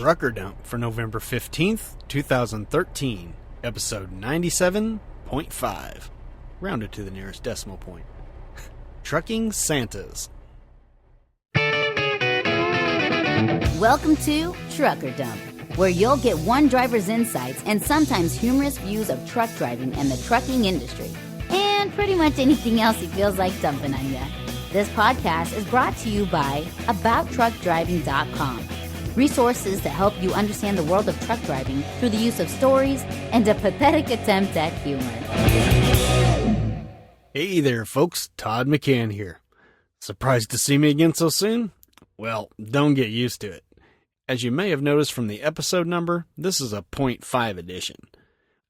Trucker Dump for November 15th, 2013, episode 97.5. Rounded to the nearest decimal point. Trucking Santas. Welcome to Trucker Dump, where you'll get one driver's insights and sometimes humorous views of truck driving and the trucking industry, and pretty much anything else he feels like dumping on you. This podcast is brought to you by AboutTruckDriving.com. Resources to help you understand the world of truck driving through the use of stories and a pathetic attempt at humor. Hey there, folks. Todd McCann here. Surprised to see me again so soon? Well, don't get used to it. As you may have noticed from the episode number, this is a .5 edition.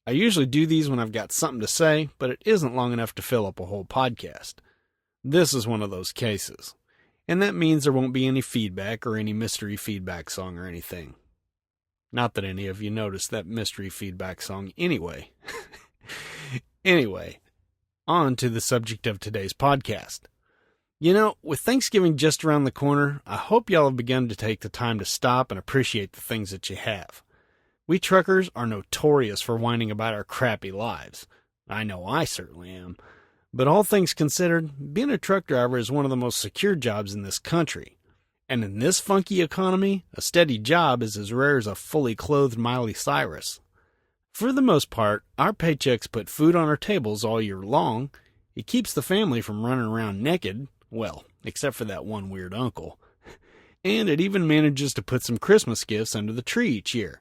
I usually do these when I've got something to say, but it isn't long enough to fill up a whole podcast. This is one of those cases. And that means there won't be any feedback or any mystery feedback song or anything. Not that any of you noticed that mystery feedback song anyway. Anyway, on to the subject of today's podcast. You know, with Thanksgiving just around the corner, I hope y'all have begun to take the time to stop and appreciate the things that you have. We truckers are notorious for whining about our crappy lives. I know I certainly am. But all things considered, being a truck driver is one of the most secure jobs in this country. And in this funky economy, a steady job is as rare as a fully clothed Miley Cyrus. For the most part, our paychecks put food on our tables all year long. It keeps the family from running around naked, well, except for that one weird uncle. And it even manages to put some Christmas gifts under the tree each year.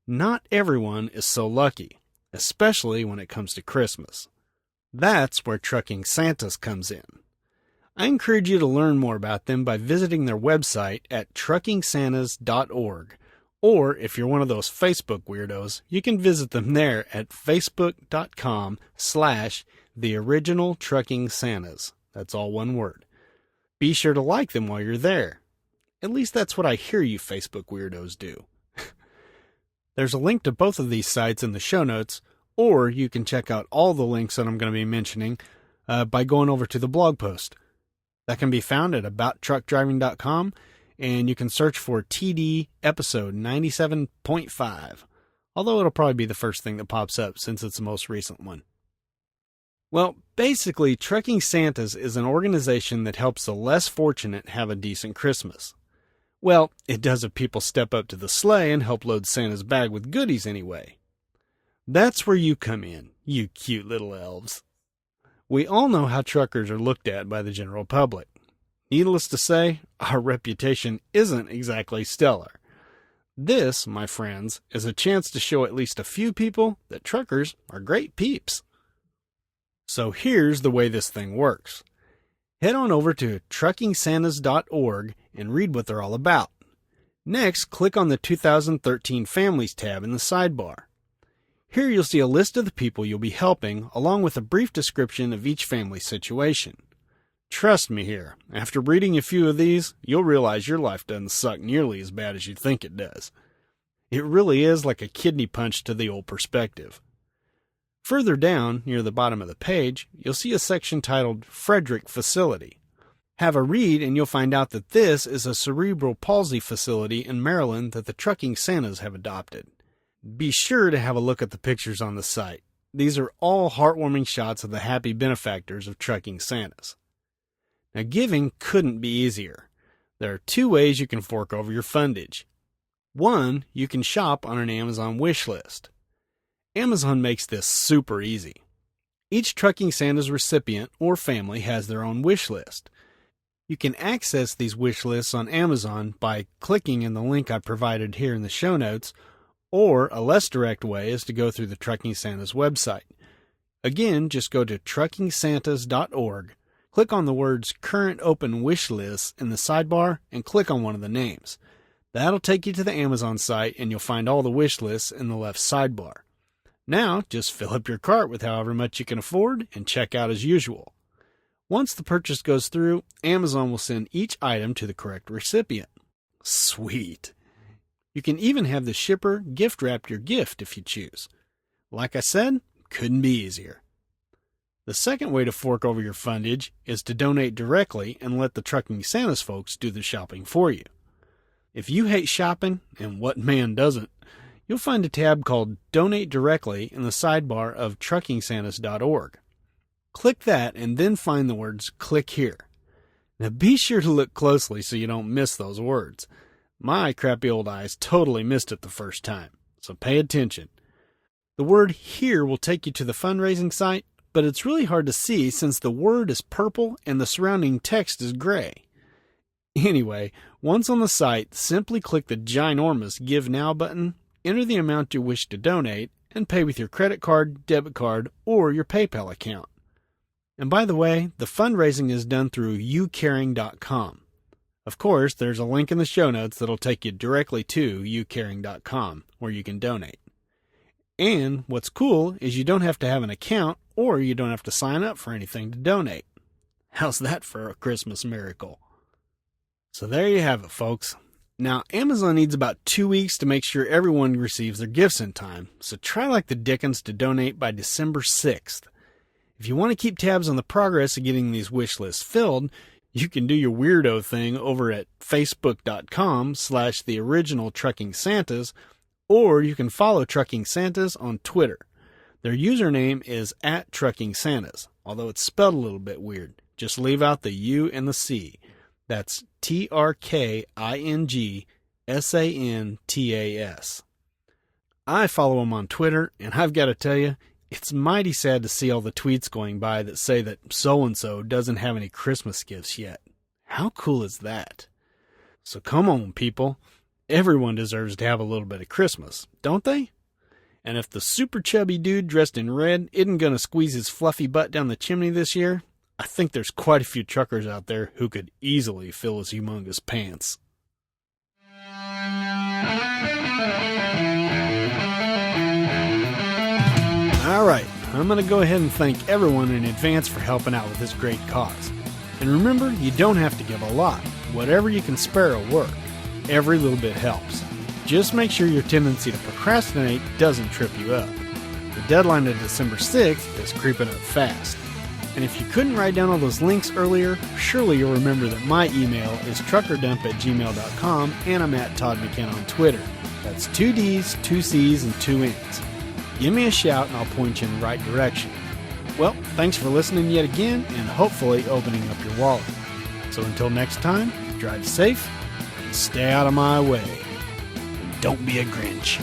Not everyone is so lucky, especially when it comes to Christmas. That's where Trucking Santas comes in. I encourage you to learn more about them by visiting their website at truckingsantas.org. Or if you're one of those Facebook weirdos, you can visit them there at facebook.com/theoriginaltruckingsantas. That's all one word. Be sure to like them while you're there. At least that's what I hear you Facebook weirdos do. There's a link to both of these sites in the show notes, or you can check out all the links that I'm going to be mentioning by going over to the blog post. That can be found at abouttruckdriving.com, and you can search for TD episode 97.5, although it'll probably be the first thing that pops up since it's the most recent one. Well, basically, Trucking Santas is an organization that helps the less fortunate have a decent Christmas. Well, it does if people step up to the sleigh and help load Santa's bag with goodies anyway. That's where you come in, you cute little elves. We all know how truckers are looked at by the general public. Needless to say, our reputation isn't exactly stellar. This, my friends, is a chance to show at least a few people that truckers are great peeps. So here's the way this thing works. Head on over to truckingsantas.org and read what they're all about. Next, click on the 2013 Families tab in the sidebar. Here you'll see a list of the people you'll be helping, along with a brief description of each family situation. Trust me here, after reading a few of these, you'll realize your life doesn't suck nearly as bad as you think it does. It really is like a kidney punch to the old perspective. Further down, near the bottom of the page, you'll see a section titled Frederick Facility. Have a read and you'll find out that this is a cerebral palsy facility in Maryland that the Trucking Santas have adopted. Be sure to have a look at the pictures on the site. These are all heartwarming shots of the happy benefactors of Trucking Santas. Now, giving couldn't be easier. There are two ways you can fork over your fundage. One, you can shop on an Amazon wish list. Amazon makes this super easy. Each Trucking Santas recipient or family has their own wish list. You can access these wish lists on Amazon by clicking in the link I provided here in the show notes, or a less direct way is to go through the Trucking Santas website. Again, just go to truckingsantas.org, click on the words Current Open Wish Lists in the sidebar, and click on one of the names. That'll take you to the Amazon site, and you'll find all the wish lists in the left sidebar. Now, just fill up your cart with however much you can afford and check out as usual. Once the purchase goes through, Amazon will send each item to the correct recipient. Sweet! You can even have the shipper gift wrap your gift if you choose. Like I said, couldn't be easier. The second way to fork over your fundage is to donate directly and let the Trucking Santas folks do the shopping for you. If you hate shopping, and what man doesn't, you'll find a tab called Donate Directly in the sidebar of truckingsantas.org. Click that and then find the words Click Here. Now be sure to look closely so you don't miss those words. My crappy old eyes totally missed it the first time, so pay attention. The word Here will take you to the fundraising site, but it's really hard to see since the word is purple and the surrounding text is gray. Anyway, once on the site, simply click the ginormous Give Now button, enter the amount you wish to donate, and pay with your credit card, debit card, or your PayPal account. And by the way, the fundraising is done through youcaring.com. Of course, there's a link in the show notes that'll take you directly to youcaring.com, where you can donate. And what's cool is you don't have to have an account, or you don't have to sign up for anything to donate. How's that for a Christmas miracle? So there you have it, folks. Now, Amazon needs about 2 weeks to make sure everyone receives their gifts in time, so try like the dickens to donate by December 6th. If you want to keep tabs on the progress of getting these wish lists filled, you can do your weirdo thing over at facebook.com/theoriginaltruckingsantas, or you can follow Trucking Santas on Twitter. Their username is @truckingsantas, although it's spelled a little bit weird. Just leave out the U and the C. That's TRKINGSANTAS. I follow them on Twitter, and I've got to tell you, it's mighty sad to see all the tweets going by that say that so-and-so doesn't have any Christmas gifts yet. How cool is that? So come on, people. Everyone deserves to have a little bit of Christmas, don't they? And if the super chubby dude dressed in red isn't going to squeeze his fluffy butt down the chimney this year, I think there's quite a few truckers out there who could easily fill his humongous pants. Alright, I'm going to go ahead and thank everyone in advance for helping out with this great cause. And remember, you don't have to give a lot. Whatever you can spare will work. Every little bit helps. Just make sure your tendency to procrastinate doesn't trip you up. The deadline of December 6th is creeping up fast. And if you couldn't write down all those links earlier, surely you'll remember that my email is truckerdump@gmail.com and I'm at Todd McKenna on Twitter. That's 2 D's, 2 C's, and 2 N's. Give me a shout and I'll point you in the right direction. Well, thanks for listening yet again and hopefully opening up your wallet. So until next time, drive safe and stay out of my way. And don't be a Grinch.